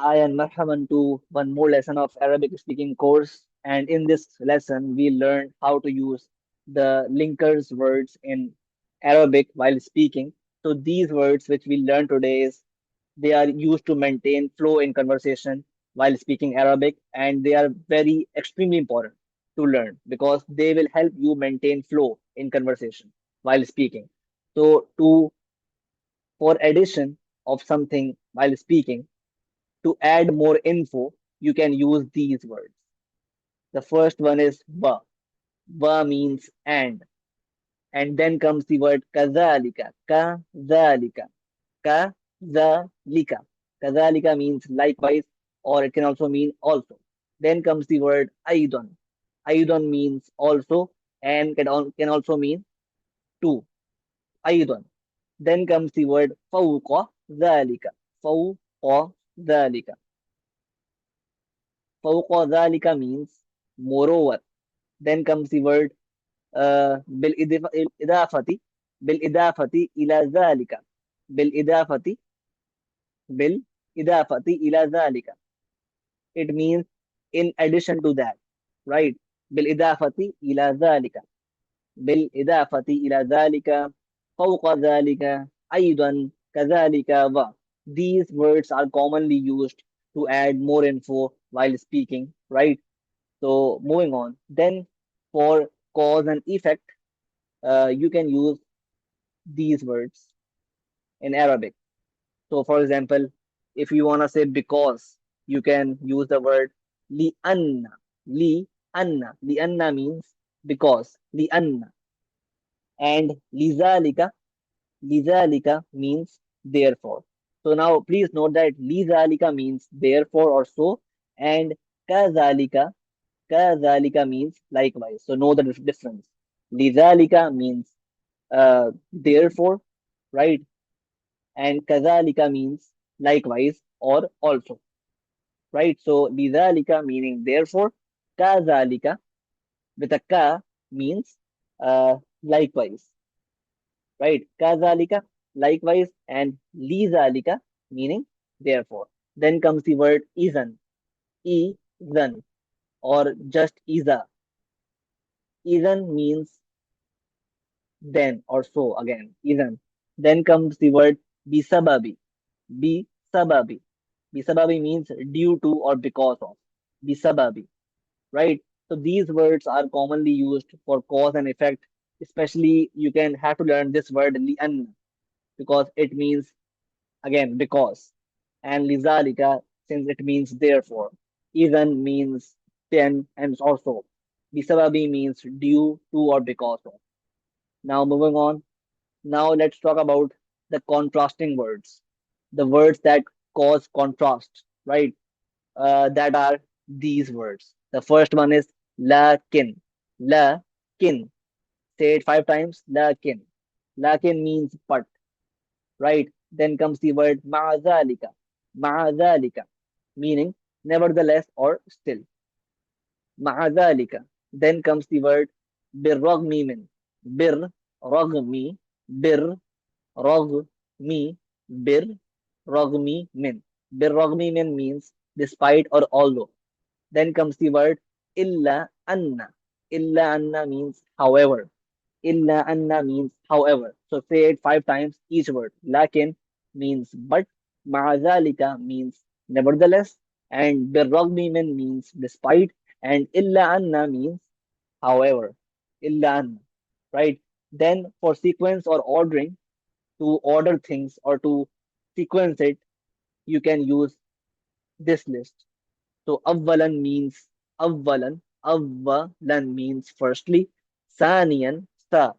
Hi and marhaban to one more lesson of Arabic speaking course. And in this lesson, we learn how to use the linkers words in Arabic while speaking. So these words which we learn today is they are used to maintain flow in conversation while speaking Arabic, and they are very extremely important to learn because they will help you maintain flow in conversation while speaking. So to for addition of something while speaking to add more info, you can use these words. The first one is wa. Wa means and then comes the word kazalika. Kazalika. Kazalika. Kazalika means likewise, or it can also mean also. Then comes the word aidon. Aidon means also and can also mean too. Aidon. Then comes the word fawqa dhalika. Fawqa dhalika. Fawqa dhalika means moreover. Then comes the word بالإضافة بالإضافة إلى ذلك بالإضافة بالإضافة إلى ذلك. It means in addition to that, right? بالإضافة إلى ذلك بالإضافة إلى ذلك فوق ذلك أيضا كذلك و. These words are commonly used to add more info while speaking, right? So moving on. Then for cause and effect, you can use these words in Arabic. So for example, if you want to say because, you can use the word li anna. Li anna. Li anna means because. Li anna. And lizalika. Lizalika means therefore. So now please note that lizalika means therefore or so, and kazalika. Kazalika means likewise. So know the difference. Lizalika means therefore, right? And kazalika means likewise or also, right? So lidhalika meaning therefore, kazalika with a ka means likewise, right? Kazalika likewise and lidhalika meaning therefore. Then comes the word izan, izan or just iza. Izan means then or so again, izan. Then comes the word bisababi, bisababi. Bisababi means due to or because of. Bisababi, right? So these words are commonly used for cause and effect. Especially, you can have to learn this word li'an because it means again because, and lizalika since it means therefore. Even means then and also. Bisababi means due to or because of. Now moving on. Now let's talk about the contrasting words, the words that cause contrast, right? That are these words. The first one is lakin. Lakin. Say it 5 times. Lakin. Lakin means but, right? Then comes the word ma'azalika. Ma'azalika, meaning nevertheless or still. Ma'azalika. Then comes the word birragmi min. Bir, bir, ragmi, bir, ragmi min. Bir, ragmi min means despite or although. Then comes the word illa anna. Illa anna means however. Illa anna means however. So say it 5 times each word. Lakin means but. Ma'azalika means nevertheless. And birragmi min means despite. And illa anna means however. Illa anna. Right? Then for sequence or ordering, to order things or to sequence it, you can use this list. So avvalan means firstly, saniyan sa.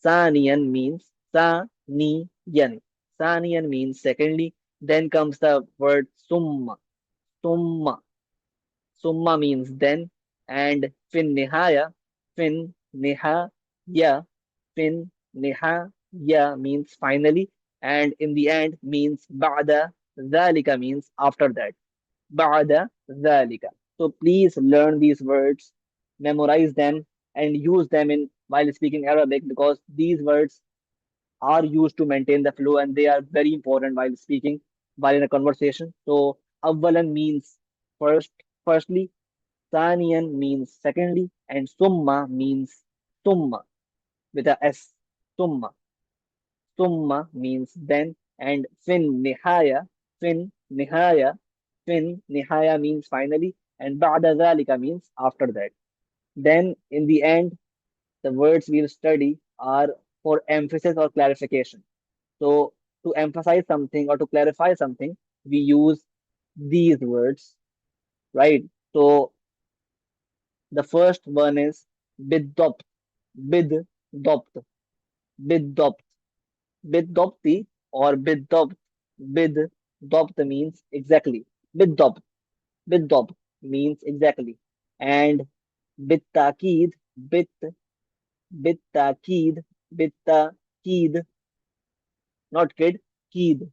Saniyan means saniyan. Saniyan means secondly. Then comes the word summa. Summa means then, and fin nihaya, fin nihaya means finally, and in the end means ba'da dhalika means after that. Ba'da dhalika. So please learn these words, memorize them, and use them in while speaking Arabic because these words are used to maintain the flow and they are very important while speaking. while in a conversation. So awwalan means first, firstly, thaniyan means secondly, and summa means summa with a S. Summa. Summa means then, and fin nihaya, fin nihaya means finally, and ba'da dhalika means after that. Then in the end, the words we'll study are for emphasis or clarification. So to emphasize something or to clarify something, we use these words, right? So the first one is bidopt, bid-dopt, bid-dopt, bid-dopti or bid-dopt. Bid-dopt means exactly. Bid-dopt, bid-dopt means exactly. And bit-takid, bit-takid, bit-takid, not kid, keed.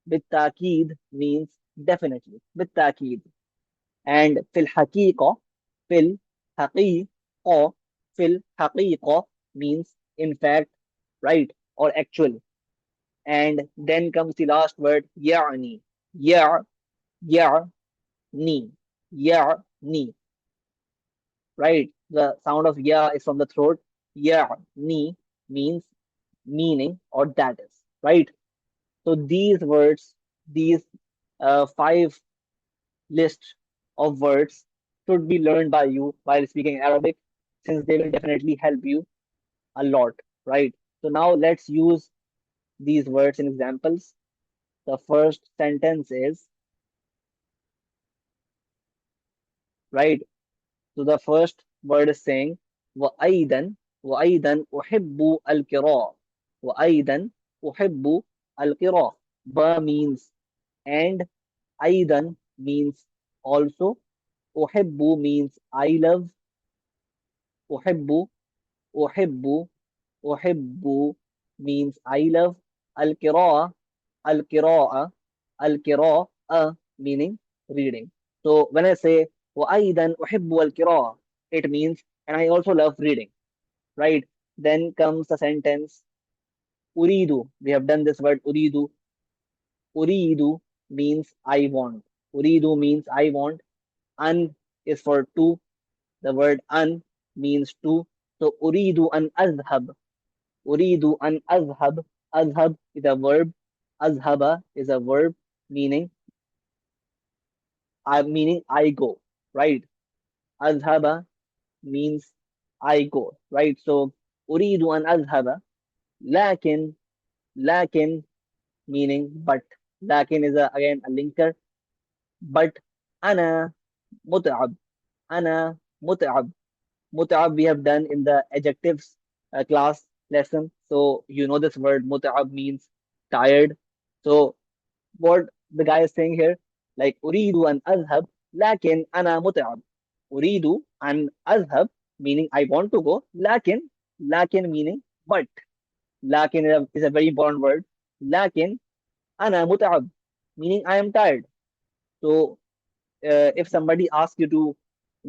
Bit-takid means definitely. Bit-takid. And fil haqiqa, fil haqiqa, fil haqiqa means in fact, right, or actually. And then comes the last word, ya'ni. Ya, ya'ni, ya'ni, right? The sound of ya is from the throat. Ya'ni means meaning or that is, right? So these words, these five list of words should be learned by you while speaking Arabic, since they will definitely help you a lot, right? So now let's use these words in examples. The first sentence is, right? So the first word is saying, وَأَيْضًا وَأَيْضًا أُحِبُّ الْقِرَاءَ وَأَيْضًا أُحِبُّ الْقِرَاءَ. Ba means and, أيضًا means also, أحب means I love, أحب أحب أحب means I love, القراءة القراءة القراءة meaning reading. So when I say وأيضا أحب القراءة, it means and I also love reading, right? Then comes the sentence أريد. We have done this word أريد. أريد means I want. أريد means I want. An is for to. The word an means to. So أريد أن أذهب. أريد أن أذهب. أذهب is a verb. أذهب is a verb meaning I go. Right. أذهب means I go. Right. So أريد أن أذهب. لكن لكن meaning but. لكن is again a linker. But أنا متعب. أنا متعب. Mut'ab we have done in the adjectives class lesson. So you know this word mut'ab means tired. So what the guy is saying here, like uridu an azhab, lakin ana mut'ab. Uridu an azhab meaning I want to go. Lakin meaning but. Lakin is a very important word. Lakin ana mut'ab meaning I am tired. So if somebody asks you to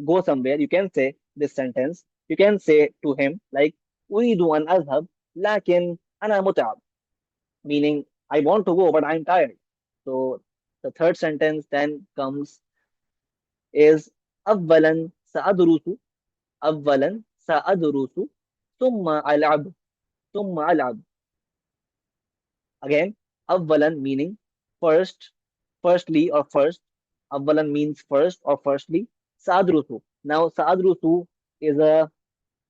go somewhere, you can say this sentence. You can say to him like, أريد أن أذهب لكن أنا متعب, meaning I want to go but I'm tired. So the third sentence then comes is أولا سأدرس أولا سأدرس ثم ألعب ثم ألعب. Again, أولا meaning first, firstly or first. أولا means first or firstly. سأدرس. Now سأدرس is a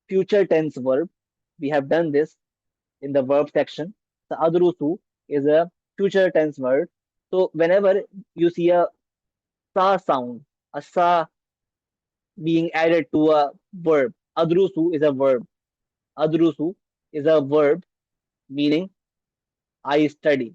future tense verb. We have done this in the verb section. Sa'adrusu is a future tense verb. So whenever you see a sa sound, a sa being added to a verb, adrusu is a verb. Adrusu is a verb meaning I study.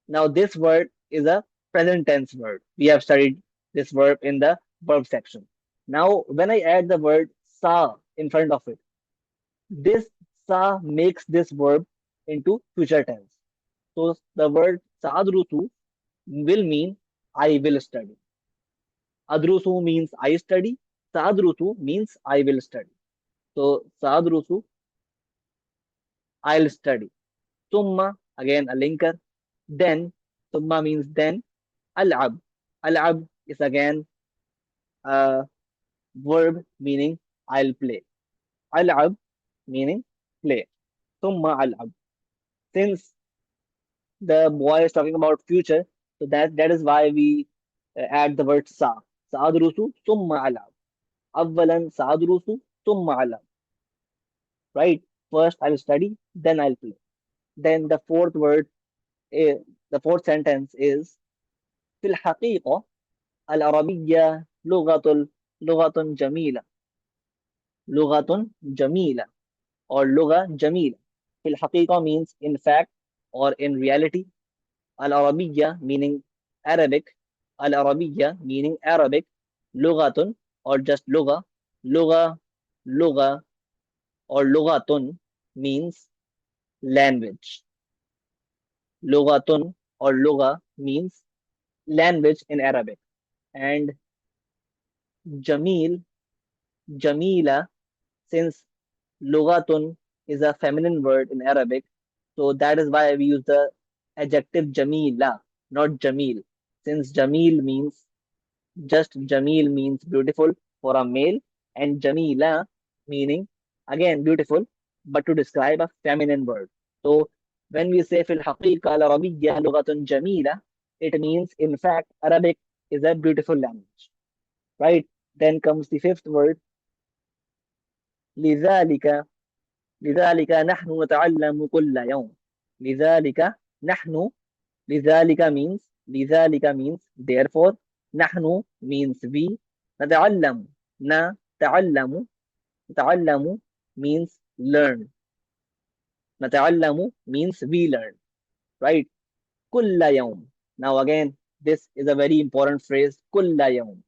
Now this word is a present tense verb. We have studied this verb in the verb section. Now when I add the word sa in front of it, this sa makes this verb into future tense. So the word sa'adrusu will mean I will study. Adrusu means I study. Sa'adrusu means I will study. So sa'adrusu, I'll study. Summa, again a linker. Then, Thumma means then. Al'ab. Al'ab is again a verb meaning I'll play. Al'ab meaning play. Thumma al'ab. Since the boy is talking about future, so that is why we add the word sa. Sa'adrusu thumma al'ab. Awwalan sa'adrusu thumma al'ab. Right? First I'll study, then I'll play. Then the fourth sentence is في الحقيقة العربية لغة جميلة. لغة جميلة or لغة جميلة. في الحقيقة means in fact or in reality. العربية meaning Arabic. العربية meaning Arabic. لغة or just لغة. لغة لغة or لغة means language. لغة or لغة means language in Arabic. And Jamil, Jamila, since Lugatun is a feminine word in Arabic, so that is why we use the adjective Jamila, not Jamil. Since Jamil means beautiful for a male, and Jamila meaning again beautiful, but to describe a feminine word. So when we say في الحقيقة العربية لغة جميلة, it means in fact Arabic is a beautiful language, right? Then comes the fifth word, لذلك لذلك نحن نتعلم كل يوم. لذلك نحن لذلك means therefore. نحن means we. نتعلم نتعلم نتعلم means learn. نتعلم means we learn, right? كل يوم. Now again, this is a very important phrase. كل يوم.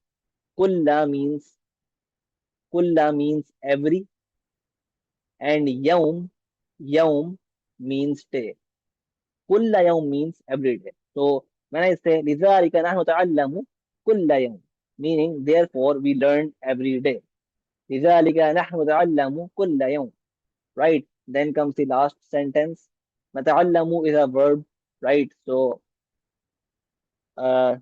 كل means every, and يوم means day. كل يوم means every day. So when I say لذلك نحن نتعلم كل يوم, meaning therefore we learn every day. لذلك نحن نتعلم كل يوم, right? Then comes the last sentence. نتعلم is a verb, right? So uh,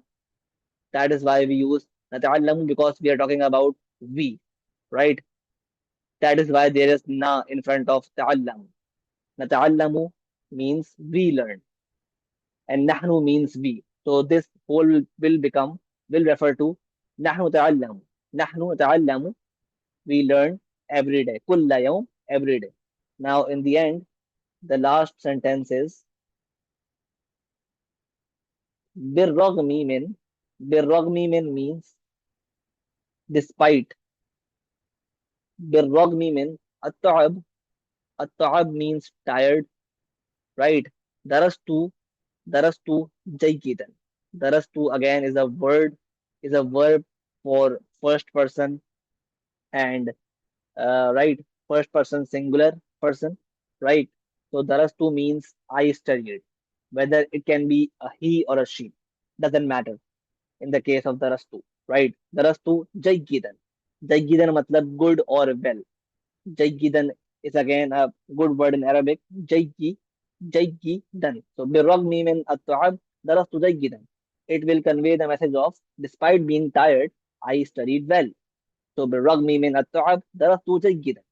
that is why we use نتعلم, because we are talking about we, right? That is why there is na in front of تعلم. نتعلم means we learn, and nahnu means we. So this whole will refer to nahnu ta'allamu. Nahnu ta'allamu, we learn every day. Kulla yawm, every day. Now in the end, the last sentence is birragmi min. Birragmi min means despite. Birragmi min at-ta'ab. At-ta'ab means tired, right? Darastu, darastu jayyidan. Darastu again is a verb for first person, and right, first person singular person, right? So darastu means I studied. Whether it can be a he or a she, doesn't matter in the case of darastu, right? Darastu jayyidan. Jayyidan matlab good or well. Jayyidan is again a good word in Arabic. Jayyidan. So birragmi min at-ta'ab darastu jayyidan. It will convey the message of despite being tired, I studied well. So birragmi min at-ta'ab darastu jayyidan,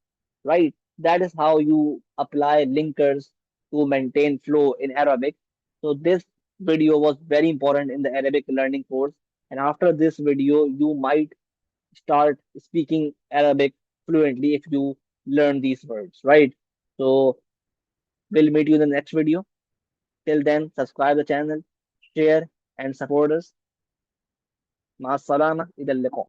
right? That is how you apply linkers to maintain flow in Arabic. So this video was very important in the Arabic learning course. And after this video, you might start speaking Arabic fluently if you learn these words, right? So we'll meet you in the next video. Till then, subscribe the channel, share and support us. مع السلامة إلى اللقاء.